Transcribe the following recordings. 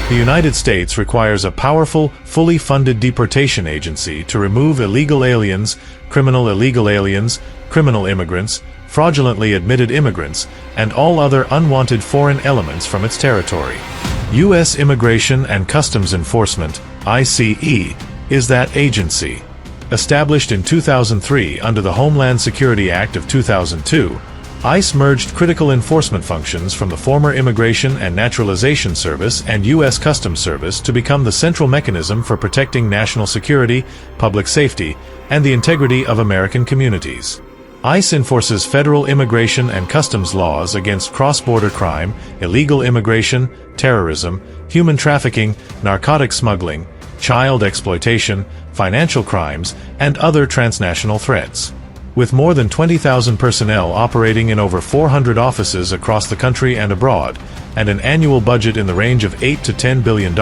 The United States requires a powerful, fully funded deportation agency to remove illegal aliens, criminal illegal aliens, criminal immigrants, fraudulently admitted immigrants, and all other unwanted foreign elements from its territory. U.S. Immigration and Customs Enforcement, ICE, is that agency. Established in 2003 under the Homeland Security Act of 2002, ICE merged critical enforcement functions from the former Immigration and Naturalization Service and U.S. Customs Service to become the central mechanism for protecting national security, public safety, and the integrity of American communities. ICE enforces federal immigration and customs laws against cross-border crime, illegal immigration, terrorism, human trafficking, narcotic smuggling, child exploitation, financial crimes, and other transnational threats. With more than 20,000 personnel operating in over 400 offices across the country and abroad, and an annual budget in the range of $8 to $10 billion,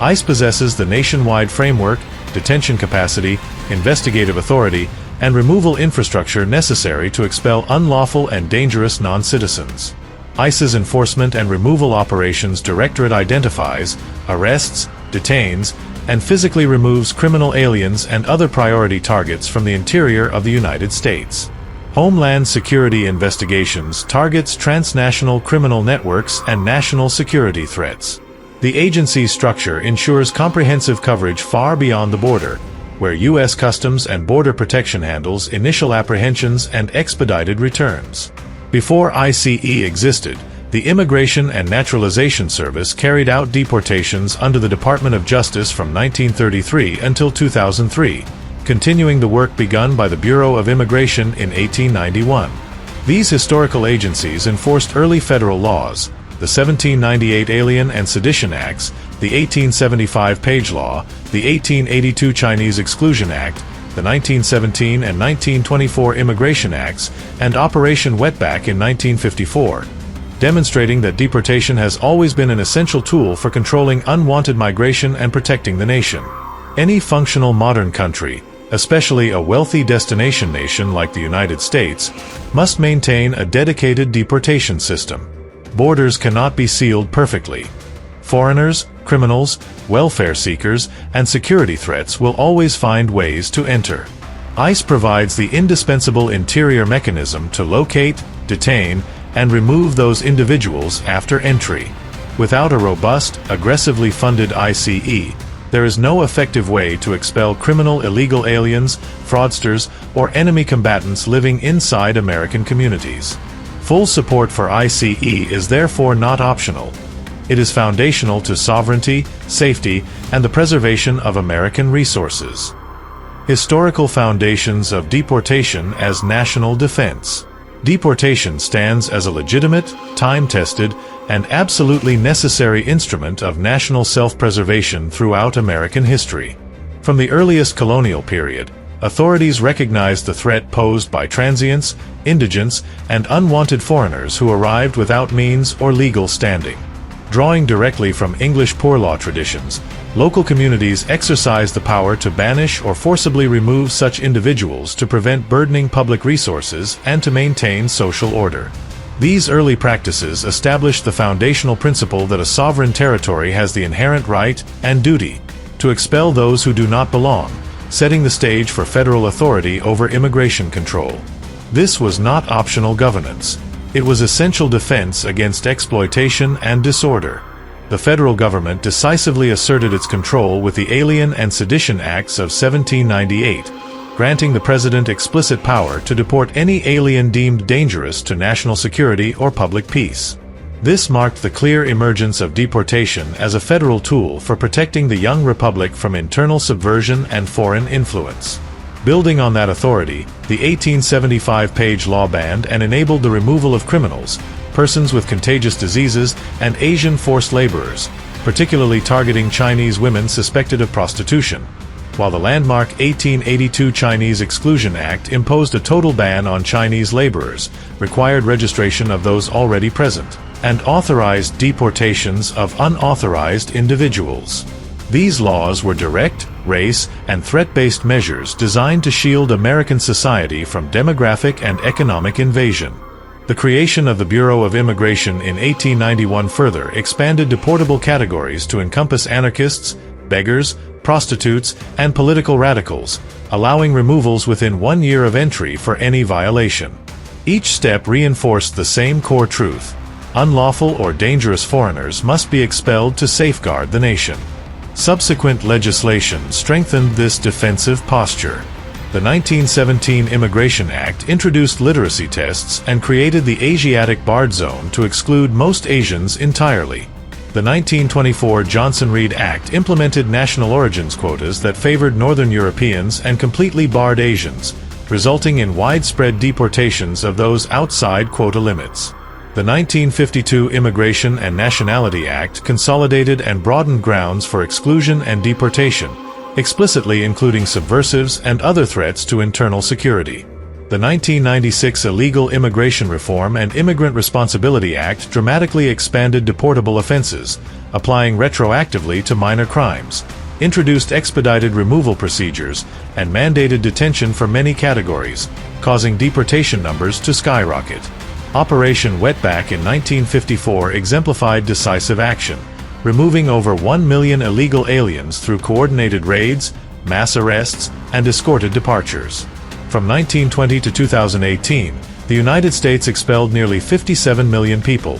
ICE possesses the nationwide framework, detention capacity, investigative authority, and removal infrastructure necessary to expel unlawful and dangerous non-citizens. ICE's Enforcement and Removal Operations Directorate identifies, arrests, detains, and physically removes criminal aliens and other priority targets from the interior of the United States. Homeland Security Investigations targets transnational criminal networks and national security threats. The agency's structure ensures comprehensive coverage far beyond the border, where U.S. Customs and Border Protection handles initial apprehensions and expedited returns. Before ICE existed, the Immigration and Naturalization Service carried out deportations under the Department of Justice from 1933 until 2003, continuing the work begun by the Bureau of Immigration in 1891. These historical agencies enforced early federal laws, the 1798 Alien and Sedition Acts, the 1875 Page Law, the 1882 Chinese Exclusion Act, the 1917 and 1924 Immigration Acts, and Operation Wetback in 1954, demonstrating that deportation has always been an essential tool for controlling unwanted migration and protecting the nation. Any functional modern country, especially a wealthy destination nation like the United States, must maintain a dedicated deportation system. Borders cannot be sealed perfectly. Foreigners, criminals, welfare seekers, and security threats will always find ways to enter. ICE provides the indispensable interior mechanism to locate, detain, and remove those individuals after entry. Without a robust, aggressively funded ICE, there is no effective way to expel criminal illegal aliens, fraudsters, or enemy combatants living inside American communities. Full support for ICE is therefore not optional. It is foundational to sovereignty, safety, and the preservation of American resources. Historical foundations of deportation as national defense. Deportation stands as a legitimate, time-tested, and absolutely necessary instrument of national self-preservation throughout American history. From the earliest colonial period, authorities recognized the threat posed by transients, indigents, and unwanted foreigners who arrived without means or legal standing. Drawing directly from English poor law traditions, local communities exercised the power to banish or forcibly remove such individuals to prevent burdening public resources and to maintain social order. These early practices established the foundational principle that a sovereign territory has the inherent right and duty to expel those who do not belong, setting the stage for federal authority over immigration control. This was not optional governance. It was essential defense against exploitation and disorder. The federal government decisively asserted its control with the Alien and Sedition Acts of 1798, granting the president explicit power to deport any alien deemed dangerous to national security or public peace. This marked the clear emergence of deportation as a federal tool for protecting the young republic from internal subversion and foreign influence. Building on that authority, the 1875 Page Law banned and enabled the removal of criminals, persons with contagious diseases, and Asian forced laborers, particularly targeting Chinese women suspected of prostitution, while the landmark 1882 Chinese Exclusion Act imposed a total ban on Chinese laborers, required registration of those already present, and authorized deportations of unauthorized individuals. These laws were direct, race, and threat-based measures designed to shield American society from demographic and economic invasion. The creation of the Bureau of Immigration in 1891 further expanded deportable categories to encompass anarchists, beggars, prostitutes, and political radicals, allowing removals within 1 year of entry for any violation. Each step reinforced the same core truth: unlawful or dangerous foreigners must be expelled to safeguard the nation. Subsequent legislation strengthened this defensive posture. The 1917 Immigration Act introduced literacy tests and created the Asiatic Barred Zone to exclude most Asians entirely. The 1924 Johnson-Reed Act implemented national origins quotas that favored Northern Europeans and completely barred Asians, resulting in widespread deportations of those outside quota limits. The 1952 Immigration and Nationality Act consolidated and broadened grounds for exclusion and deportation, explicitly including subversives and other threats to internal security. The 1996 Illegal Immigration Reform and Immigrant Responsibility Act dramatically expanded deportable offenses, applying retroactively to minor crimes, introduced expedited removal procedures, and mandated detention for many categories, causing deportation numbers to skyrocket. Operation Wetback in 1954 exemplified decisive action, removing over 1 million illegal aliens through coordinated raids, mass arrests, and escorted departures. From 1920 to 2018, the United States expelled nearly 57 million people,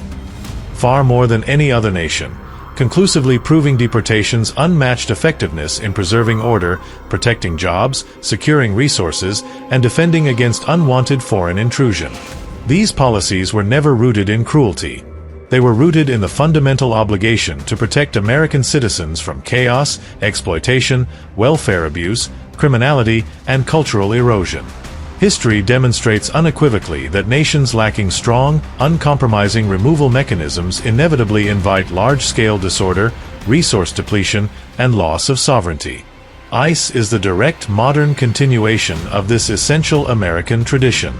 far more than any other nation, conclusively proving deportation's unmatched effectiveness in preserving order, protecting jobs, securing resources, and defending against unwanted foreign intrusion. These policies were never rooted in cruelty. They were rooted in the fundamental obligation to protect American citizens from chaos, exploitation, welfare abuse, criminality, and cultural erosion. History demonstrates unequivocally that nations lacking strong, uncompromising removal mechanisms inevitably invite large-scale disorder, resource depletion, and loss of sovereignty. ICE is the direct modern continuation of this essential American tradition.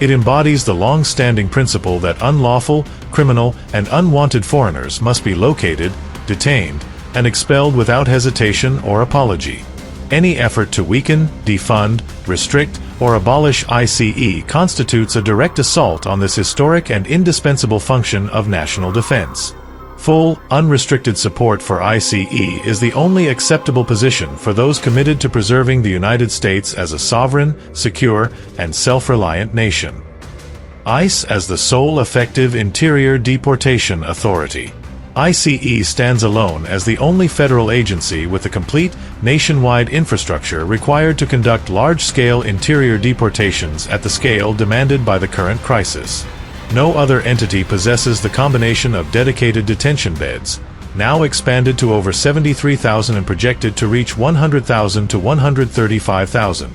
It embodies the long-standing principle that unlawful, criminal, and unwanted foreigners must be located, detained, and expelled without hesitation or apology. Any effort to weaken, defund, restrict, or abolish ICE constitutes a direct assault on this historic and indispensable function of national defense. Full, unrestricted support for ICE is the only acceptable position for those committed to preserving the United States as a sovereign, secure, and self-reliant nation. ICE as the sole effective interior deportation authority. ICE stands alone as the only federal agency with the complete, nationwide infrastructure required to conduct large-scale interior deportations at the scale demanded by the current crisis. No other entity possesses the combination of dedicated detention beds, now expanded to over 73,000 and projected to reach 100,000 to 135,000.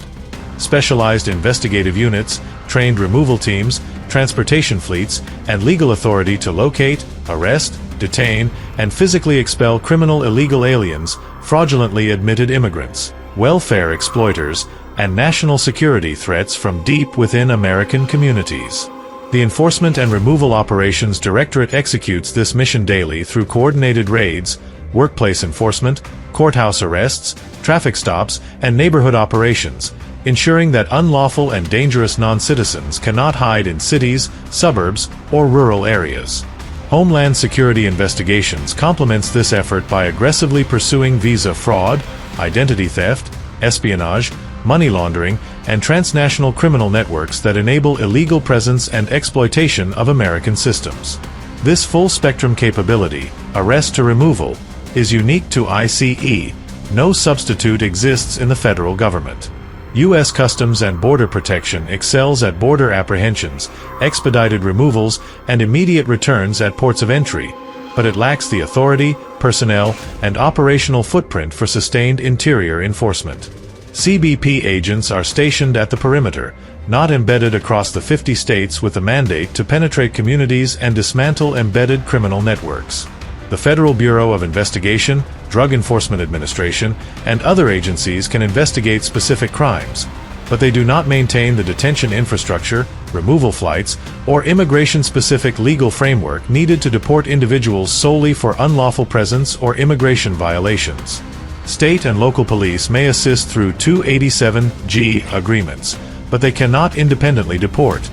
Specialized investigative units, trained removal teams, transportation fleets, and legal authority to locate, arrest, detain, and physically expel criminal illegal aliens, fraudulently admitted immigrants, welfare exploiters, and national security threats from deep within American communities. The Enforcement and Removal Operations Directorate executes this mission daily through coordinated raids, workplace enforcement, courthouse arrests, traffic stops, and neighborhood operations, ensuring that unlawful and dangerous non-citizens cannot hide in cities, suburbs, or rural areas. Homeland Security Investigations complements this effort by aggressively pursuing visa fraud, identity theft, espionage, money laundering, and transnational criminal networks that enable illegal presence and exploitation of American systems. This full-spectrum capability, arrest to removal, is unique to ICE. No substitute exists in the federal government. U.S. Customs and Border Protection excels at border apprehensions, expedited removals, and immediate returns at ports of entry, but it lacks the authority, personnel, and operational footprint for sustained interior enforcement. CBP agents are stationed at the perimeter, not embedded across the 50 states with a mandate to penetrate communities and dismantle embedded criminal networks. The Federal Bureau of Investigation, Drug Enforcement Administration, and other agencies can investigate specific crimes, but they do not maintain the detention infrastructure, removal flights, or immigration-specific legal framework needed to deport individuals solely for unlawful presence or immigration violations. State and local police may assist through 287(g) agreements, but they cannot independently deport.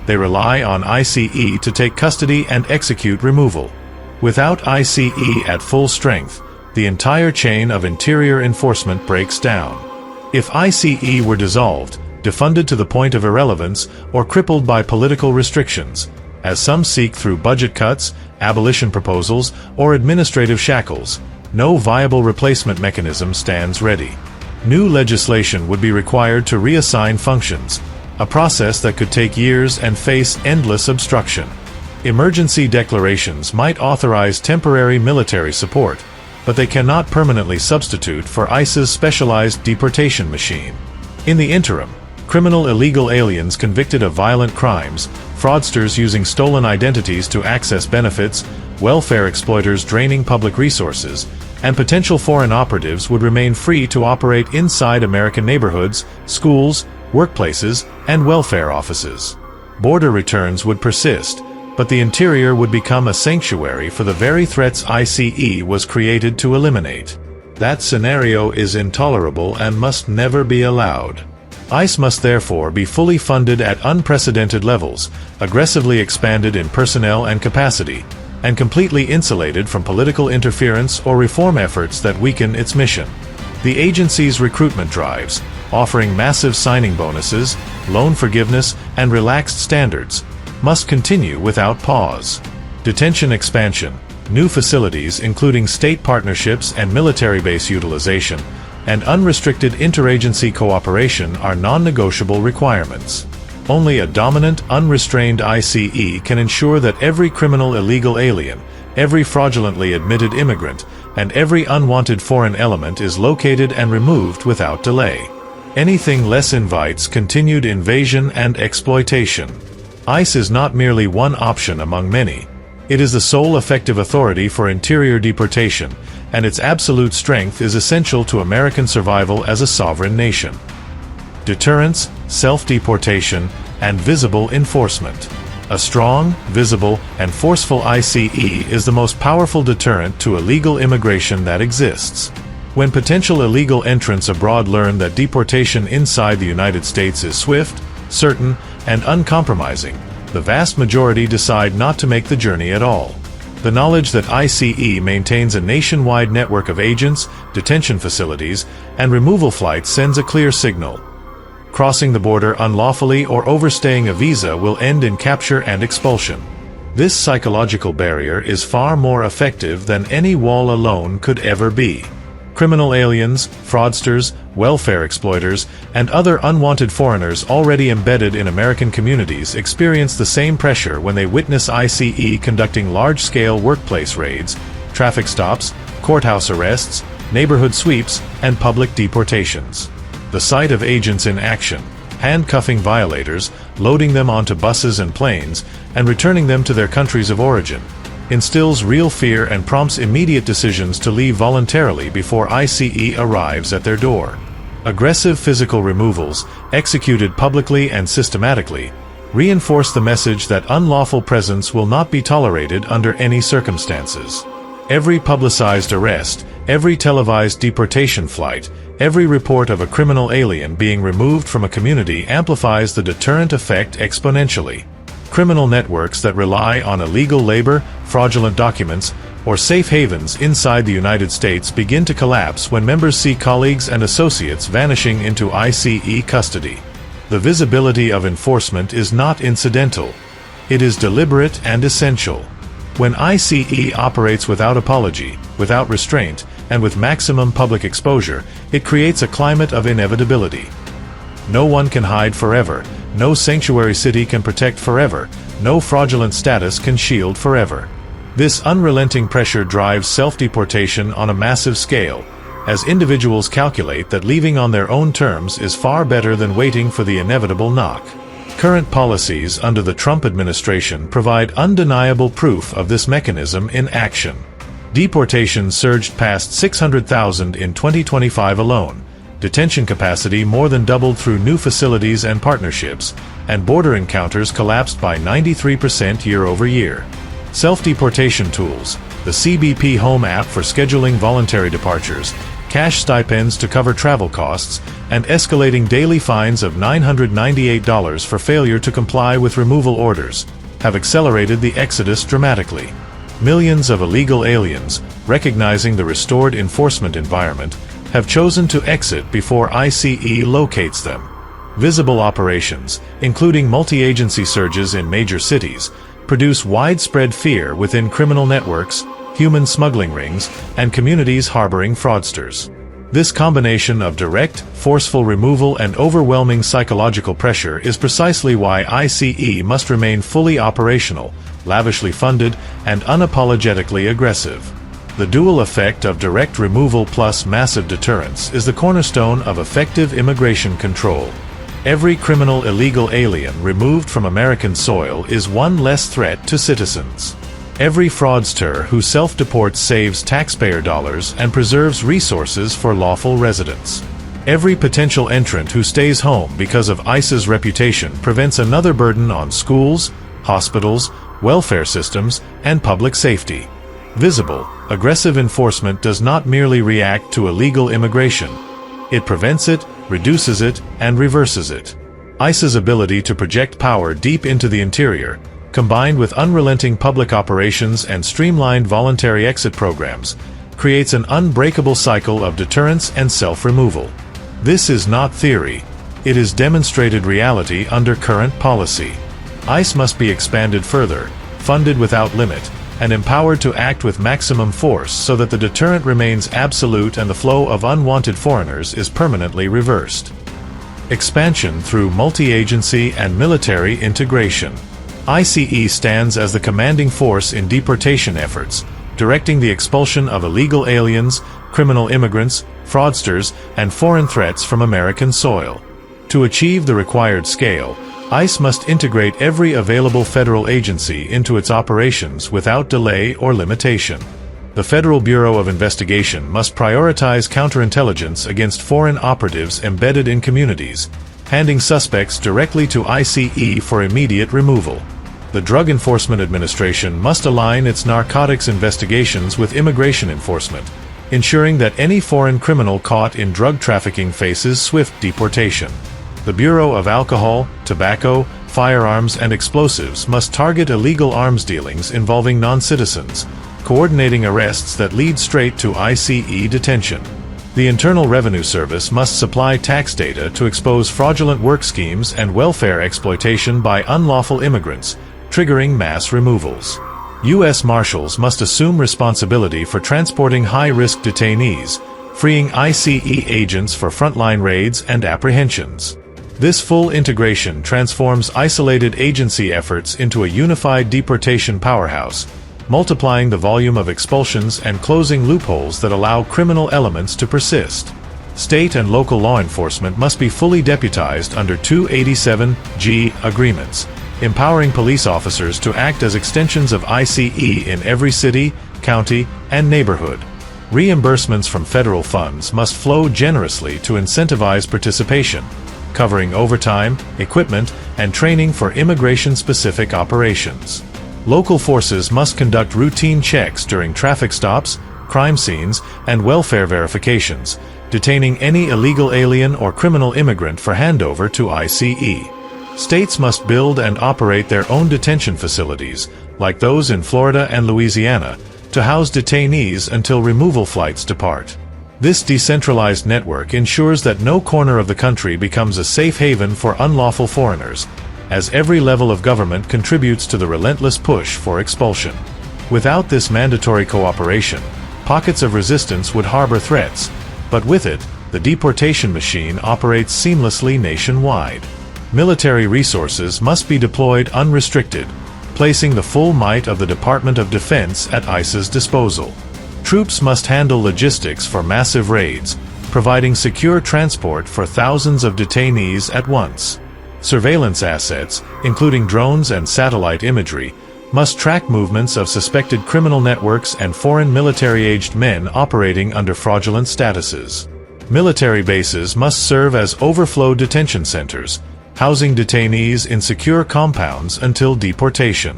They rely on ICE to take custody and execute removal. Without ICE at full strength, the entire chain of interior enforcement breaks down. If ICE were dissolved, defunded to the point of irrelevance, or crippled by political restrictions, as some seek through budget cuts, abolition proposals, or administrative shackles, no viable replacement mechanism stands ready. New legislation would be required to reassign functions, a process that could take years and face endless obstruction. Emergency declarations might authorize temporary military support, but they cannot permanently substitute for ICE's specialized deportation machine. In the interim, criminal illegal aliens convicted of violent crimes, fraudsters using stolen identities to access benefits, welfare exploiters draining public resources, and potential foreign operatives would remain free to operate inside American neighborhoods, schools, workplaces, and welfare offices. Border returns would persist, but the interior would become a sanctuary for the very threats ICE was created to eliminate. That scenario is intolerable and must never be allowed. ICE must therefore be fully funded at unprecedented levels, aggressively expanded in personnel and capacity, and completely insulated from political interference or reform efforts that weaken its mission. The agency's recruitment drives, offering massive signing bonuses, loan forgiveness, and relaxed standards, must continue without pause. Detention expansion, new facilities including state partnerships and military base utilization, and unrestricted interagency cooperation are non-negotiable requirements. Only a dominant, unrestrained ICE can ensure that every criminal illegal alien, every fraudulently admitted immigrant, and every unwanted foreign element is located and removed without delay. Anything less invites continued invasion and exploitation. ICE is not merely one option among many. It is the sole effective authority for interior deportation, and its absolute strength is essential to American survival as a sovereign nation. Deterrence, self-deportation, and visible enforcement. A strong, visible, and forceful ICE is the most powerful deterrent to illegal immigration that exists. When potential illegal entrants abroad learn that deportation inside the United States is swift, certain, and uncompromising, the vast majority decide not to make the journey at all. The knowledge that ICE maintains a nationwide network of agents, detention facilities, and removal flights sends a clear signal. Crossing the border unlawfully or overstaying a visa will end in capture and expulsion. This psychological barrier is far more effective than any wall alone could ever be. Criminal aliens, fraudsters, welfare exploiters, and other unwanted foreigners already embedded in American communities experience the same pressure when they witness ICE conducting large-scale workplace raids, traffic stops, courthouse arrests, neighborhood sweeps, and public deportations. The sight of agents in action, handcuffing violators, loading them onto buses and planes, and returning them to their countries of origin, instills real fear and prompts immediate decisions to leave voluntarily before ICE arrives at their door. Aggressive physical removals, executed publicly and systematically, reinforce the message that unlawful presence will not be tolerated under any circumstances. Every publicized arrest, every televised deportation flight, every report of a criminal alien being removed from a community amplifies the deterrent effect exponentially. Criminal networks that rely on illegal labor, fraudulent documents, or safe havens inside the United States begin to collapse when members see colleagues and associates vanishing into ICE custody. The visibility of enforcement is not incidental. It is deliberate and essential. When ICE operates without apology, without restraint, and with maximum public exposure, it creates a climate of inevitability. No one can hide forever, no sanctuary city can protect forever, no fraudulent status can shield forever. This unrelenting pressure drives self-deportation on a massive scale, as individuals calculate that leaving on their own terms is far better than waiting for the inevitable knock. Current policies under the Trump administration provide undeniable proof of this mechanism in action. Deportations surged past 600,000 in 2025 alone. Detention capacity more than doubled through new facilities and partnerships, and border encounters collapsed by 93% year-over-year. Self-deportation tools, the CBP Home app for scheduling voluntary departures, cash stipends to cover travel costs, and escalating daily fines of $998 for failure to comply with removal orders, have accelerated the exodus dramatically. Millions of illegal aliens, recognizing the restored enforcement environment, have chosen to exit before ICE locates them. Visible operations, including multi-agency surges in major cities, produce widespread fear within criminal networks, human smuggling rings, and communities harboring fraudsters. This combination of direct, forceful removal and overwhelming psychological pressure is precisely why ICE must remain fully operational, lavishly funded, and unapologetically aggressive. The dual effect of direct removal plus massive deterrence is the cornerstone of effective immigration control. Every criminal illegal alien removed from American soil is one less threat to citizens. Every fraudster who self-deports saves taxpayer dollars and preserves resources for lawful residents. Every potential entrant who stays home because of ICE's reputation prevents another burden on schools, hospitals, welfare systems, and public safety. Visible, aggressive enforcement does not merely react to illegal immigration. It prevents it, reduces it, and reverses it. ICE's ability to project power deep into the interior, combined with unrelenting public operations and streamlined voluntary exit programs, creates an unbreakable cycle of deterrence and self-removal. This is not theory. It is demonstrated reality under current policy. ICE must be expanded further, funded without limit, and empowered to act with maximum force so that the deterrent remains absolute and the flow of unwanted foreigners is permanently reversed. Expansion through multi-agency and military integration. ICE stands as the commanding force in deportation efforts, directing the expulsion of illegal aliens, criminal immigrants, fraudsters, and foreign threats from American soil. To achieve the required scale, ICE must integrate every available federal agency into its operations without delay or limitation. The Federal Bureau of Investigation must prioritize counterintelligence against foreign operatives embedded in communities, handing suspects directly to ICE for immediate removal. The Drug Enforcement Administration must align its narcotics investigations with immigration enforcement, ensuring that any foreign criminal caught in drug trafficking faces swift deportation. The Bureau of Alcohol, Tobacco, Firearms and Explosives must target illegal arms dealings involving non-citizens, coordinating arrests that lead straight to ICE detention. The Internal Revenue Service must supply tax data to expose fraudulent work schemes and welfare exploitation by unlawful immigrants, triggering mass removals. U.S. Marshals must assume responsibility for transporting high-risk detainees, freeing ICE agents for frontline raids and apprehensions. This full integration transforms isolated agency efforts into a unified deportation powerhouse, multiplying the volume of expulsions and closing loopholes that allow criminal elements to persist. State and local law enforcement must be fully deputized under 287G agreements, empowering police officers to act as extensions of ICE in every city, county, and neighborhood. Reimbursements from federal funds must flow generously to incentivize participation, covering overtime, equipment, and training for immigration-specific operations. Local forces must conduct routine checks during traffic stops, crime scenes, and welfare verifications, detaining any illegal alien or criminal immigrant for handover to ICE. States must build and operate their own detention facilities, like those in Florida and Louisiana, to house detainees until removal flights depart. This decentralized network ensures that no corner of the country becomes a safe haven for unlawful foreigners, as every level of government contributes to the relentless push for expulsion. Without this mandatory cooperation, pockets of resistance would harbor threats, but with it, the deportation machine operates seamlessly nationwide. Military resources must be deployed unrestricted, placing the full might of the Department of Defense at ICE's disposal. Troops must handle logistics for massive raids, providing secure transport for thousands of detainees at once. Surveillance assets, including drones and satellite imagery, must track movements of suspected criminal networks and foreign military-aged men operating under fraudulent statuses. Military bases must serve as overflow detention centers, housing detainees in secure compounds until deportation.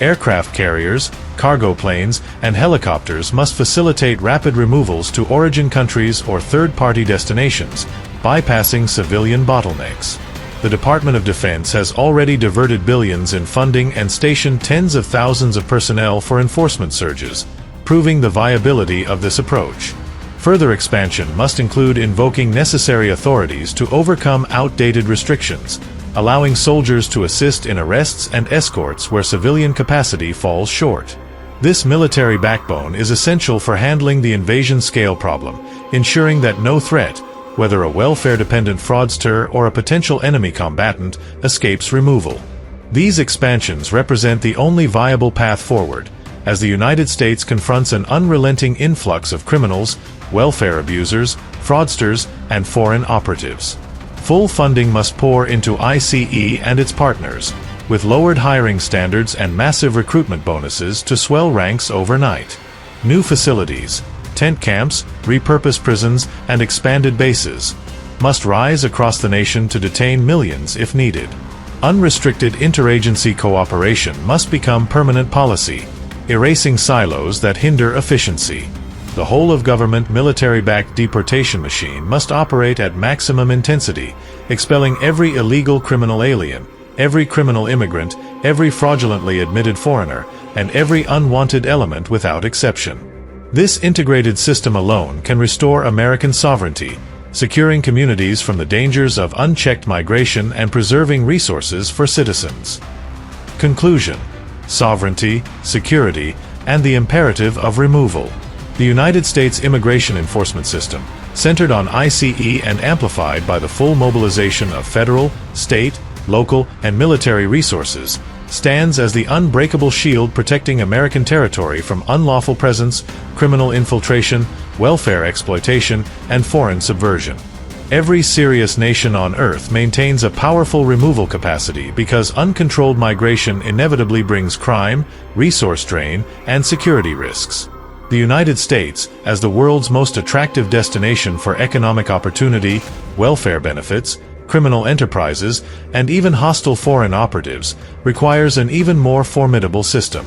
Aircraft carriers, cargo planes, and helicopters must facilitate rapid removals to origin countries or third-party destinations, bypassing civilian bottlenecks. The Department of Defense has already diverted billions in funding and stationed tens of thousands of personnel for enforcement surges, proving the viability of this approach. Further expansion must include invoking necessary authorities to overcome outdated restrictions, allowing soldiers to assist in arrests and escorts where civilian capacity falls short. This military backbone is essential for handling the invasion scale problem, ensuring that no threat, whether a welfare-dependent fraudster or a potential enemy combatant, escapes removal. These expansions represent the only viable path forward, as the United States confronts an unrelenting influx of criminals, welfare abusers, fraudsters, and foreign operatives. Full funding must pour into ICE and its partners, with lowered hiring standards and massive recruitment bonuses to swell ranks overnight. New facilities, tent camps, repurposed prisons, and expanded bases must rise across the nation to detain millions if needed. Unrestricted interagency cooperation must become permanent policy, erasing silos that hinder efficiency. The whole-of-government military-backed deportation machine must operate at maximum intensity, expelling every illegal criminal alien, every criminal immigrant, every fraudulently admitted foreigner, and every unwanted element without exception. This integrated system alone can restore American sovereignty, securing communities from the dangers of unchecked migration and preserving resources for citizens. Conclusion: sovereignty, security, and the imperative of removal. The United States immigration enforcement system, centered on ICE and amplified by the full mobilization of federal, state, local, and military resources, stands as the unbreakable shield protecting American territory from unlawful presence, criminal infiltration, welfare exploitation, and foreign subversion. Every serious nation on Earth maintains a powerful removal capacity because uncontrolled migration inevitably brings crime, resource drain, and security risks. The United States, as the world's most attractive destination for economic opportunity, welfare benefits, criminal enterprises, and even hostile foreign operatives, requires an even more formidable system.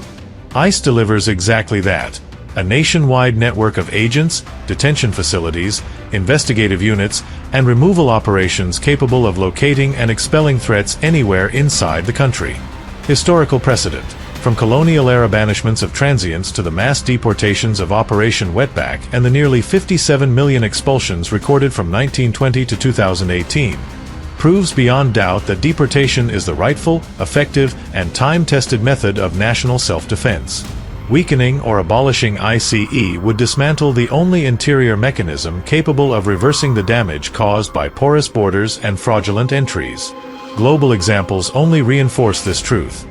ICE delivers exactly that: a nationwide network of agents, detention facilities, investigative units, and removal operations capable of locating and expelling threats anywhere inside the country. Historical precedent: from colonial-era banishments of transients to the mass deportations of Operation Wetback and the nearly 57 million expulsions recorded from 1920 to 2018, proves beyond doubt that deportation is the rightful, effective, and time-tested method of national self-defense. Weakening or abolishing ICE would dismantle the only interior mechanism capable of reversing the damage caused by porous borders and fraudulent entries. Global examples only reinforce this truth.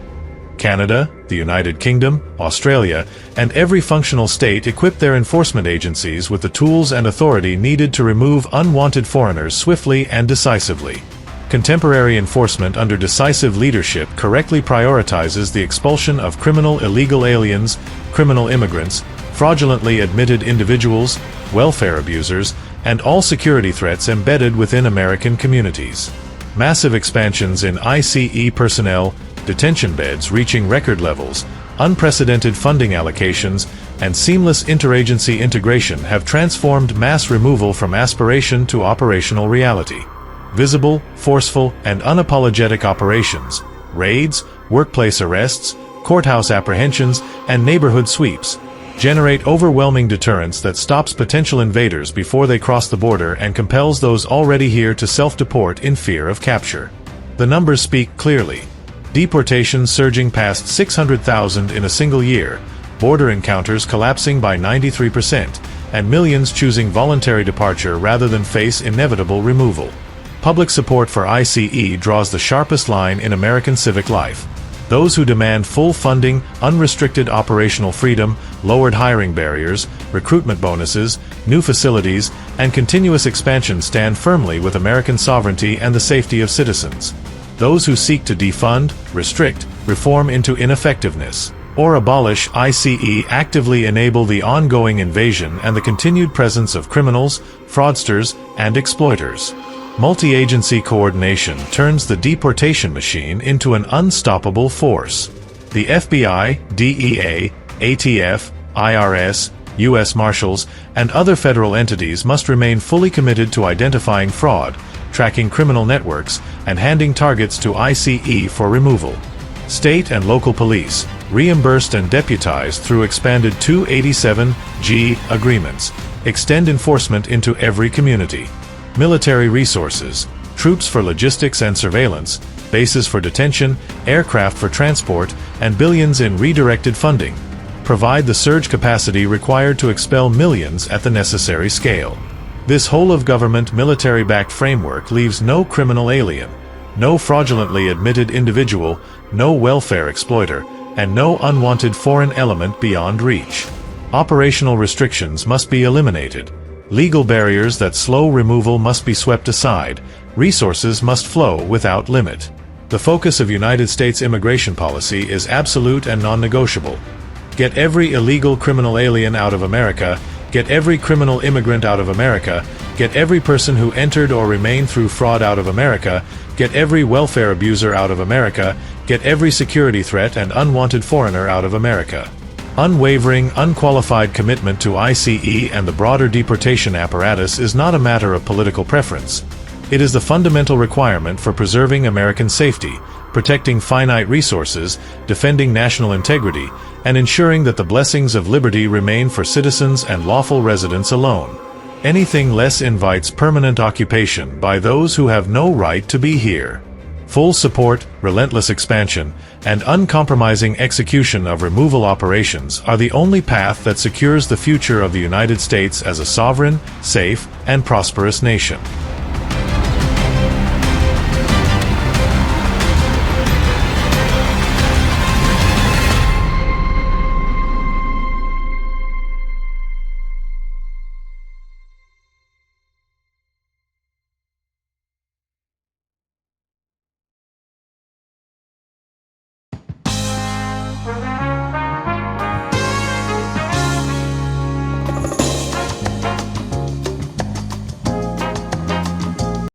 Canada, the United Kingdom, Australia, and every functional state equip their enforcement agencies with the tools and authority needed to remove unwanted foreigners swiftly and decisively. Contemporary enforcement under decisive leadership correctly prioritizes the expulsion of criminal illegal aliens, criminal immigrants, fraudulently admitted individuals, welfare abusers, and all security threats embedded within American communities. Massive expansions in ICE personnel, detention beds reaching record levels, unprecedented funding allocations, and seamless interagency integration have transformed mass removal from aspiration to operational reality. Visible, forceful, and unapologetic operations, raids, workplace arrests, courthouse apprehensions, and neighborhood sweeps generate overwhelming deterrence that stops potential invaders before they cross the border and compels those already here to self-deport in fear of capture. The numbers speak clearly. Deportations surging past 600,000 in a single year, border encounters collapsing by 93%, and millions choosing voluntary departure rather than face inevitable removal. Public support for ICE draws the sharpest line in American civic life. Those who demand full funding, unrestricted operational freedom, lowered hiring barriers, recruitment bonuses, new facilities, and continuous expansion stand firmly with American sovereignty and the safety of citizens. Those who seek to defund, restrict, reform into ineffectiveness, or abolish ICE actively enable the ongoing invasion and the continued presence of criminals, fraudsters, and exploiters. Multi-agency coordination turns the deportation machine into an unstoppable force. The FBI, DEA, ATF, IRS, U.S. Marshals, and other federal entities must remain fully committed to identifying fraud, tracking criminal networks, and handing targets to ICE for removal. State and local police, reimbursed and deputized through expanded 287G agreements, extend enforcement into every community. Military resources, troops for logistics and surveillance, bases for detention, aircraft for transport, and billions in redirected funding, provide the surge capacity required to expel millions at the necessary scale. This whole-of-government military-backed framework leaves no criminal alien, no fraudulently admitted individual, no welfare exploiter, and no unwanted foreign element beyond reach. Operational restrictions must be eliminated. Legal barriers that slow removal must be swept aside. Resources must flow without limit. The focus of United States immigration policy is absolute and non-negotiable. Get every illegal criminal alien out of America. Get every criminal immigrant out of America. Get every person who entered or remained through fraud out of America. Get every welfare abuser out of America. Get every security threat and unwanted foreigner out of America. Unwavering, unqualified commitment to ICE and the broader deportation apparatus is not a matter of political preference. It is the fundamental requirement for preserving American safety, protecting finite resources, defending national integrity, and ensuring that the blessings of liberty remain for citizens and lawful residents alone. Anything less invites permanent occupation by those who have no right to be here. Full support, relentless expansion, and uncompromising execution of removal operations are the only path that secures the future of the United States as a sovereign, safe, and prosperous nation.